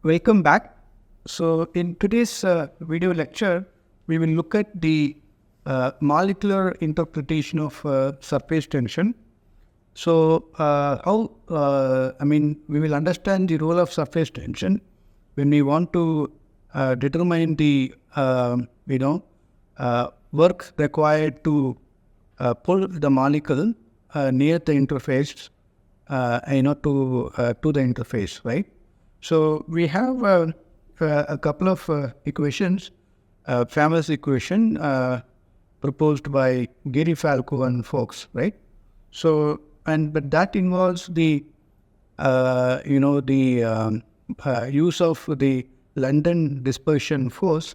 Welcome back. So in today's video lecture, we will look at the molecular interpretation of surface tension. So we will understand the role of surface tension when we want to determine the work required to pull the molecule near the interface, to the interface, right? So we have a couple of equations, famous equation proposed by Geary-Falco and Fox, right? So, but that involves the use of the London dispersion force.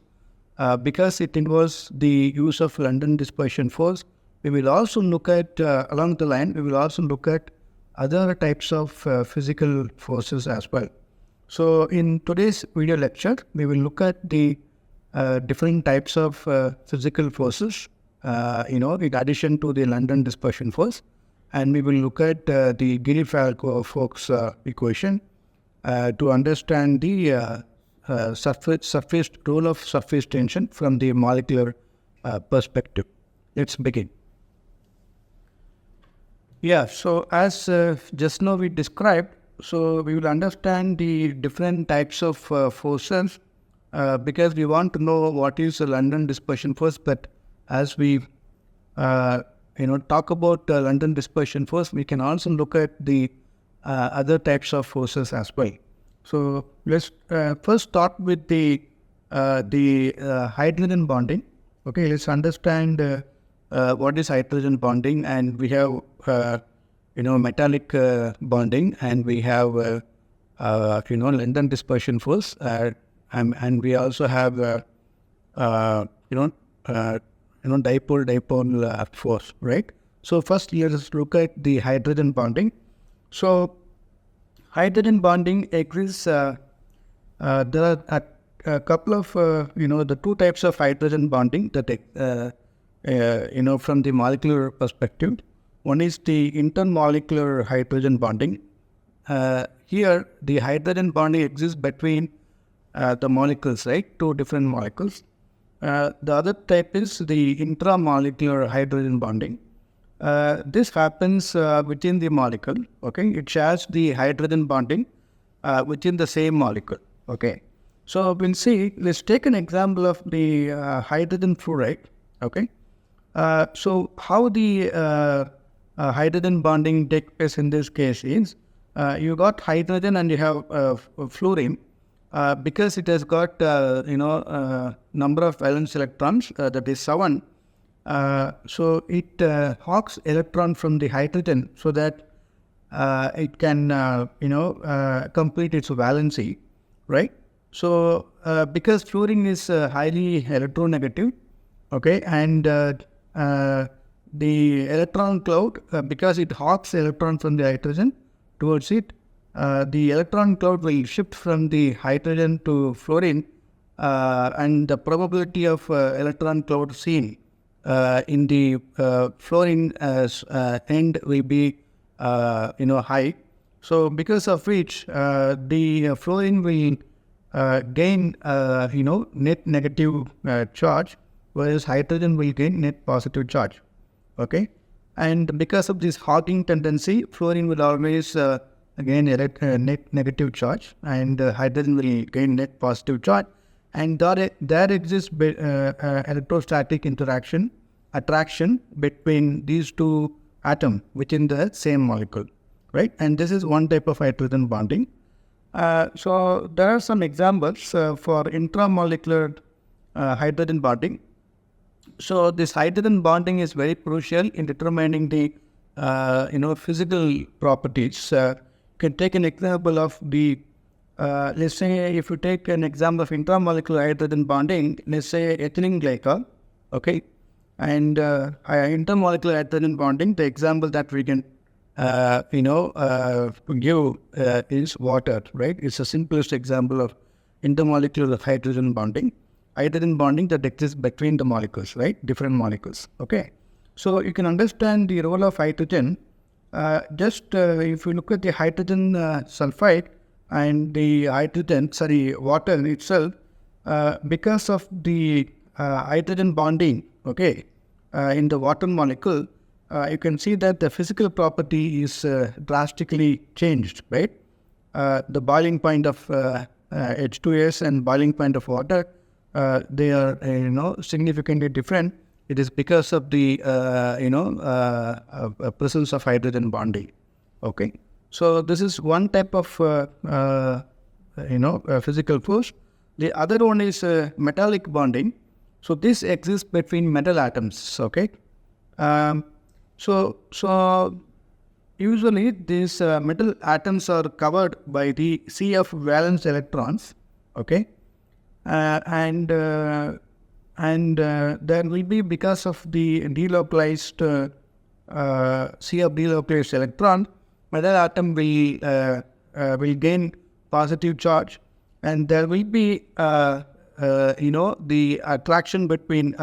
Because it involves the use of London dispersion force, we will also look at along the line. We will also look at other types of physical forces as well. So in today's video lecture, we will look at the different types of physical forces, in addition to the London dispersion force. And we will look at the Geary-Falco-Fox equation to understand the surface role of surface tension from the molecular perspective. Let's begin. Yeah, so as just now we described, so we will understand the different types of forces because we want to know what is the London dispersion force. But as we talk about London dispersion force, we can also look at the other types of forces as well. So let's first start with the hydrogen bonding. Okay, let's understand what is hydrogen bonding, and we have metallic bonding, and we have London dispersion force, and we also have dipole force, right? So first let's look at the hydrogen bonding. So hydrogen bonding exists. There are a couple of the two types of hydrogen bonding that from the molecular perspective. One is the intermolecular hydrogen bonding. Here, the hydrogen bonding exists between the molecules, right? Two different molecules. The other type is the intramolecular hydrogen bonding. This happens within the molecule. Okay, it shares the hydrogen bonding within the same molecule. Okay, so we'll see. Let's take an example of the hydrogen fluoride. Okay, so how the hydrogen bonding takes place in this case is you got hydrogen and you have fluorine because it has got number of valence electrons, that is 7. So it hawks electron from the hydrogen so that it can complete its valency, right? So because fluorine is highly electronegative, okay, and the electron cloud, because it hawks electron from the hydrogen towards it, the electron cloud will shift from the hydrogen to fluorine, and the probability of electron cloud seen in the fluorine end will be high. So because of which the fluorine will gain net negative charge, whereas hydrogen will gain net positive charge. Okay, and because of this hawking tendency, fluorine will always gain net negative charge, and hydrogen will gain net positive charge, and there exists electrostatic attraction between these two atoms within the same molecule, right? And this is one type of hydrogen bonding. So there are some examples for intramolecular hydrogen bonding. So this hydrogen bonding is very crucial in determining the physical properties. You can take an example of the let's say if you take an example of intramolecular hydrogen bonding, let's say ethylene glycol, okay, and intermolecular hydrogen bonding, the example that we can give is water, right? It's the simplest example of intermolecular hydrogen bonding that exists between the molecules, right? Different molecules, okay? So you can understand the role of hydrogen. If you look at the hydrogen sulfide, and the water itself, because of the hydrogen bonding, okay, in the water molecule, you can see that the physical property is drastically changed, right? The boiling point of H2S and boiling point of water, they are significantly different. It is because of the presence of hydrogen bonding. Okay, so this is one type of physical force. The other one is metallic bonding. So this exists between metal atoms. Okay, so usually these metal atoms are covered by the sea of valence electrons. Okay, and there will be, because of the delocalized sea of delocalized electron, metal atom will gain positive charge, and there will be the attraction between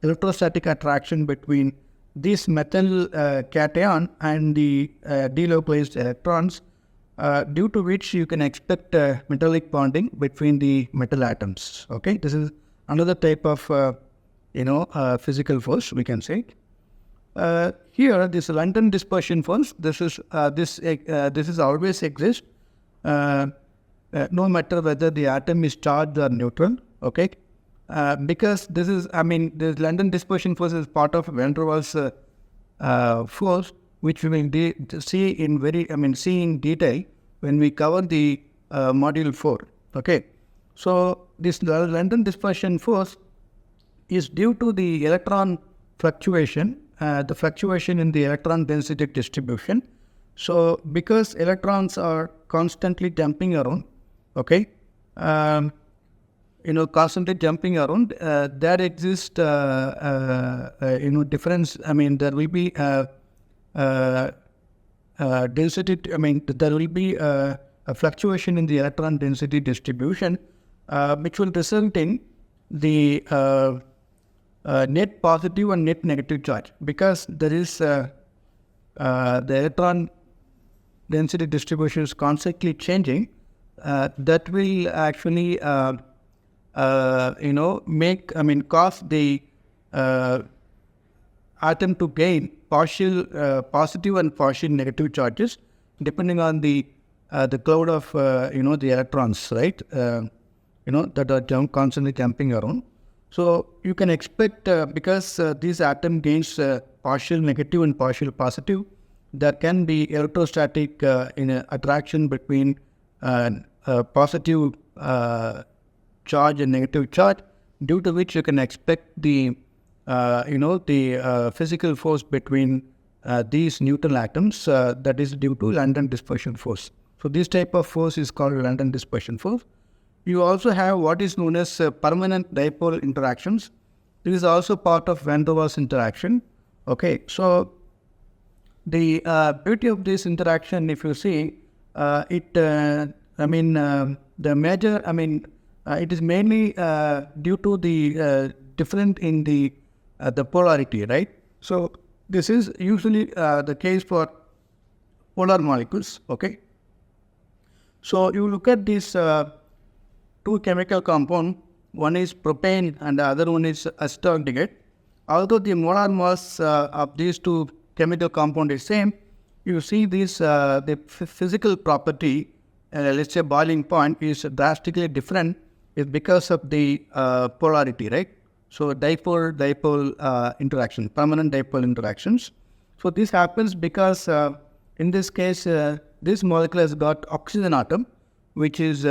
electrostatic attraction between this metal cation and the delocalized electrons, due to which you can expect metallic bonding between the metal atoms. Okay, this is another type of physical force, we can say. Here, this London dispersion force, this is always exist, no matter whether the atom is charged or neutral. Okay, because this is, the London dispersion force is part of van der Waals force, which we will see in detail when we cover the module 4. Okay, so this London dispersion force is due to the electron fluctuation, the fluctuation in the electron density distribution. So because electrons are constantly jumping around, okay, constantly jumping around, there exists difference. There will be density. There will be a fluctuation in the electron density distribution, which will result in the net positive and net negative charge, because there is the electron density distribution is constantly changing. That will actually cause the atom to gain partial positive and partial negative charges, depending on the cloud of the electrons, right? That are constantly jumping around. So you can expect, because this atom gains partial negative and partial positive, there can be electrostatic attraction between positive charge and negative charge, due to which you can expect the physical force between these neutral atoms, that is due to London dispersion force. So this type of force is called London dispersion force. You also have what is known as permanent dipole interactions. This is also part of van der Waals interaction. Okay, so the beauty of this interaction, if you see, the major, it is mainly due to the different in the polarity, right? So this is usually the case for polar molecules. Okay, so you look at these two chemical compound. One is propane and the other one is acetaldehyde. Although the molar mass of these two chemical compound is same, you see this the physical property, let's say boiling point, is drastically different. Is because of the polarity, right? So dipole interaction, permanent dipole interactions. So this happens because in this case, this molecule has got oxygen atom, which is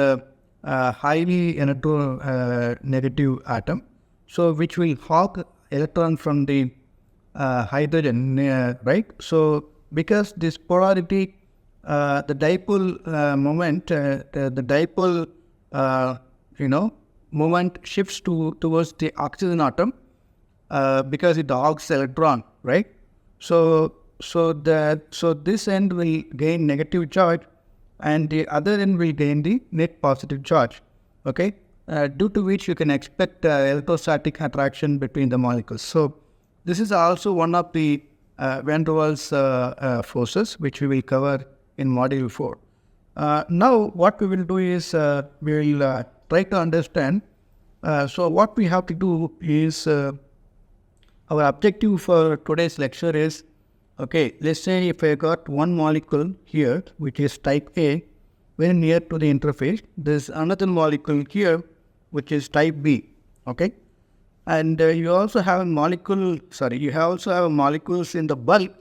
highly electronegative atom, so which will hog electron from the hydrogen, right? So because this polarity, the dipole moment, the dipole moment shifts towards the oxygen atom, because it hogs electron, right? So this end will gain negative charge, and the other end will gain the net positive charge. Okay, due to which you can expect electrostatic attraction between the molecules. So this is also one of the van der Waals forces, which we will cover in module 4. Now what we will do is we will try to understand. So what we have to do is our objective for today's lecture is, okay, let's say if I got one molecule here which is type A very near to the interface, there's another molecule here which is type B, okay, and you also have a molecule, you also have molecules in the bulk,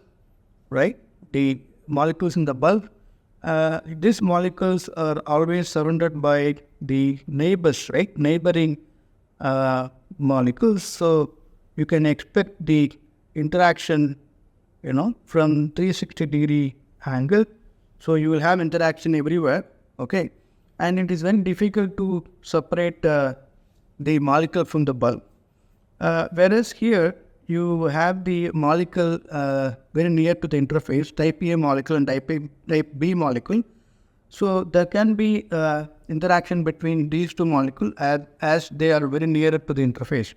right? The molecules in the bulk, these molecules are always surrounded by the neighbors, right? Neighboring molecules. So you can expect the interaction, from 360-degree angle. So you will have interaction everywhere, okay? And it is very difficult to separate the molecule from the bulk. Whereas here you have the molecule very near to the interface, type A molecule and type B molecule. So there can be interaction between these two molecules as they are very near to the interface.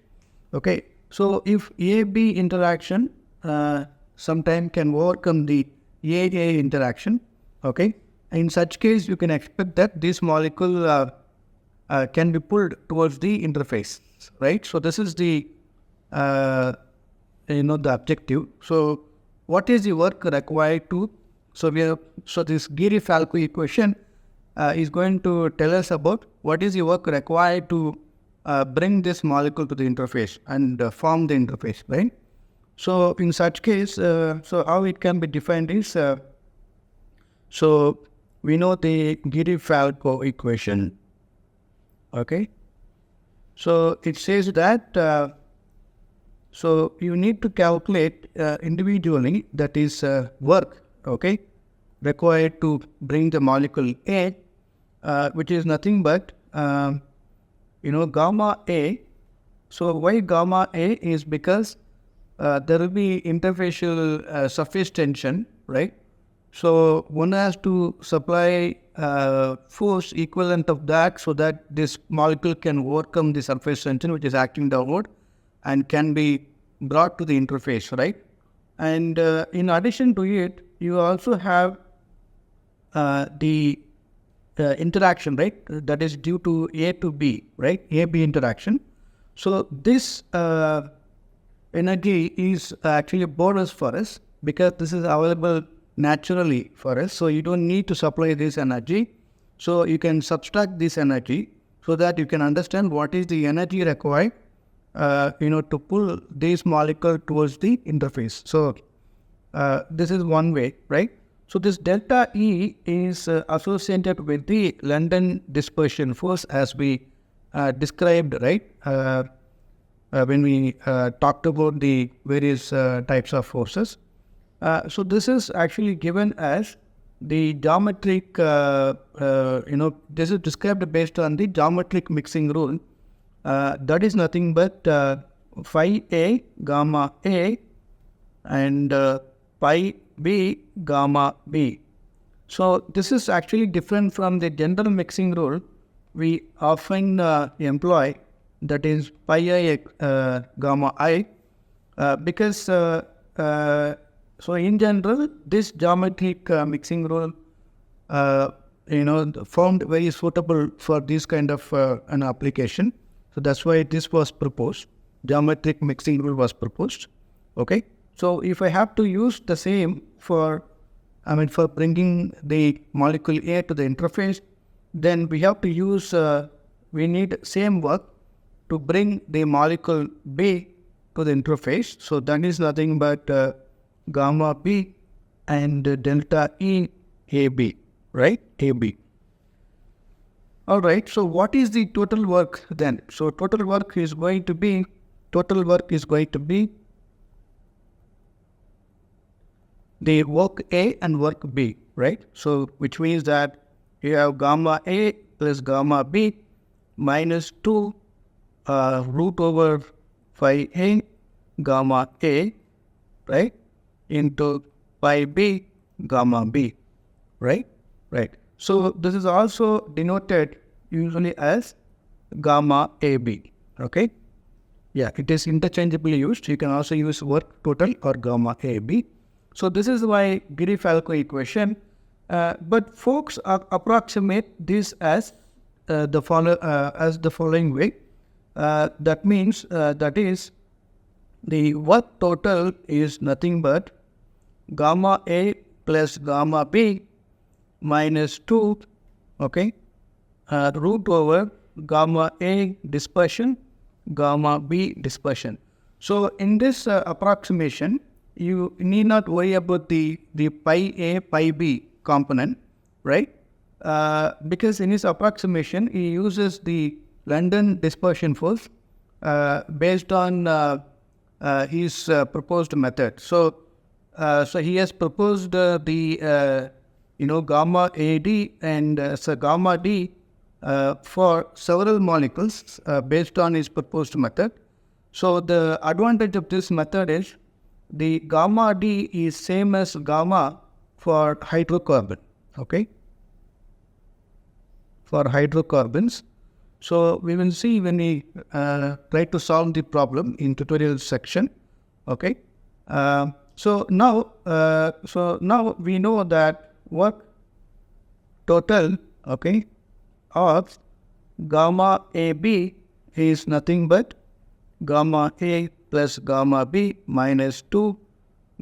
Okay, so if A-B interaction sometime can overcome the A-A interaction, okay, in such case you can expect that this molecule can be pulled towards the interface, right? So this is the the objective. So what is the work required to, so this Geary-Falco equation is going to tell us about what is the work required to bring this molecule to the interface and form the interface, right? So in such case, so how it can be defined is, so we know the Geary-Falco equation, okay? So it says that, so you need to calculate individually, that is work, okay, required to bring the molecule A, which is nothing but, gamma A. So why gamma A is because there will be interfacial surface tension, right? So one has to supply force equivalent of that so that this molecule can overcome the surface tension which is acting downward and can be brought to the interface, right? And in addition to it, you also have the interaction, right? That is due to A to B, right? A-B interaction. So this energy is actually a bonus for us because this is available naturally for us. So you don't need to supply this energy. So you can subtract this energy so that you can understand what is the energy required to pull this molecule towards the interface. So this is one way, right? So this delta E is associated with the London dispersion force as we described, right? When we talked about the various types of forces. So this is actually given as the geometric, this is described based on the geometric mixing rule. That is nothing but phi A gamma A and pi B gamma B. So this is actually different from the general mixing rule we often employ, that is pi I gamma I, because so in general this geometric mixing rule found very suitable for this kind of an application. So that's why this was proposed. Geometric mixing rule was proposed. Okay. So if I have to use the same for bringing the molecule A to the interface, then we have to use, we need same work to bring the molecule B to the interface. So that is nothing but gamma B and delta E AB, right? AB. All right, so what is the total work then? So total work is going to be the work A and work B, right? So which means that you have gamma A plus gamma B minus 2 root over phi A gamma A, right, into pi B gamma B, right? Right. So this is also denoted usually as gamma AB, okay? Yeah, it is interchangeably used. You can also use work total or gamma AB. So this is why Geary-Falco equation But folks approximate this as the following way. That means that is the work total is nothing but gamma A plus gamma B minus 2, okay, root over gamma A dispersion, gamma B dispersion. So in this approximation, you need not worry about the pi A, pi B component, right? Because in his approximation, he uses the London dispersion force based on his proposed method. So he has proposed the gamma AD and gamma D for several molecules based on his proposed method. So the advantage of this method is the gamma D is same as gamma for hydrocarbon, okay, for hydrocarbons. So we will see when we try to solve the problem in tutorial section, okay. So now we know that work total, okay, of gamma AB is nothing but gamma A plus gamma B minus 2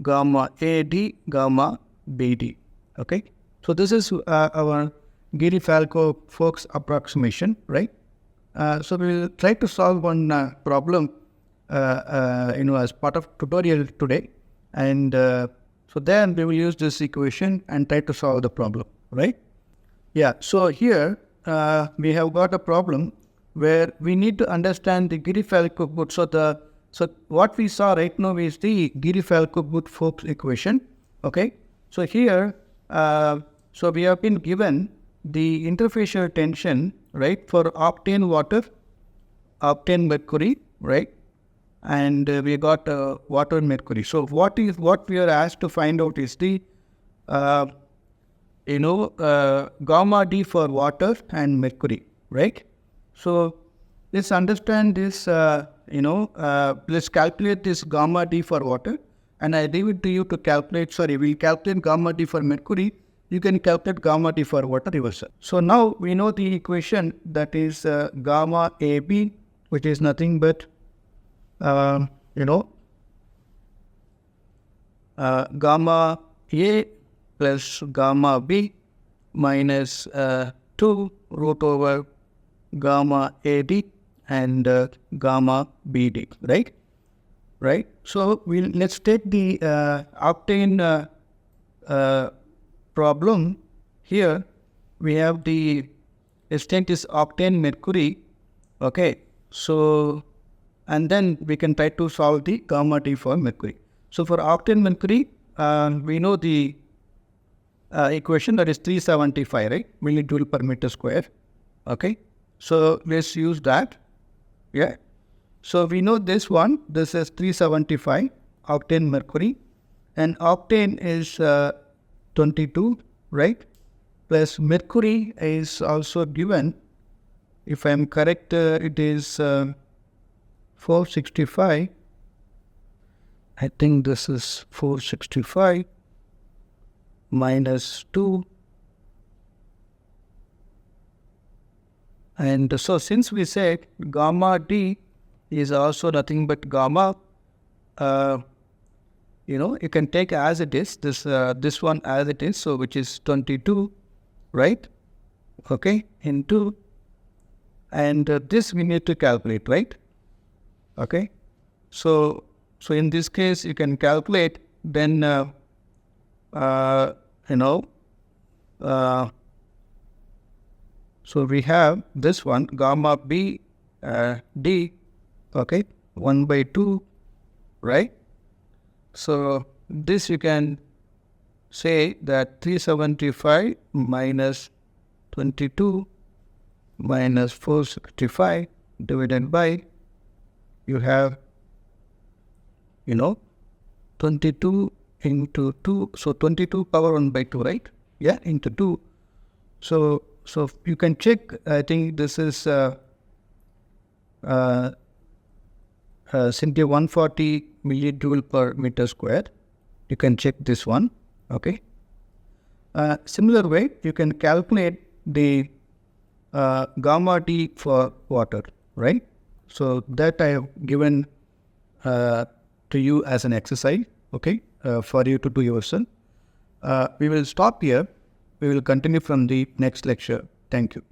gamma AD gamma BD, okay. So this is our Geary-Falco-Fox approximation, right? So we will try to solve one problem as part of tutorial today, and so then we will use this equation and try to solve the problem, right? Yeah, so here we have got a problem where we need to understand the Geary-Falco-Booth. So what we saw right now is the Geary-Falco-Booth equation, okay? So here, so we have been given the interfacial tension, right, for octane water, octane mercury, right, and we got water mercury. So what we are asked to find out is the gamma D for water and mercury, right? So let's understand this. Let's calculate this gamma D for water, and I leave it to you to calculate. We'll calculate gamma D for mercury. You can calculate gamma D for water reversal. So now we know the equation, that is gamma AB, which is nothing but gamma A plus gamma B minus 2 root over gamma AD and gamma BD, right? Right. So let's take the octane problem. Here we have the extent is octane mercury, okay. So and then we can try to solve the gamma D for mercury. So for octane mercury, we know the equation, that is 375, right, millijoule per meter square, okay. So let's use that, yeah. So we know this one, this is 375 octane mercury, and octane is 22, right, plus mercury is also given, if I am correct, it is 465. I think this is 465 minus 2. And so since we said gamma D is also nothing but gamma, you can take as it is, this one as it is, so which is 22, right, okay, into, and this we need to calculate, right, okay. So in this case you can calculate, then so we have this one gamma B D, okay, 1 by 2, right. So this you can say that 375 minus 22 minus 465 divided by, you have 22 into 2, so 22 power 1 by 2, right, yeah, into 2. So you can check, I think this is simply 140 millijoule per meter square. You can check this one, okay. Similar way, you can calculate the gamma T for water, right? So that I have given to you as an exercise, okay, for you to do yourself. We will stop here. We will continue from the next lecture. Thank you.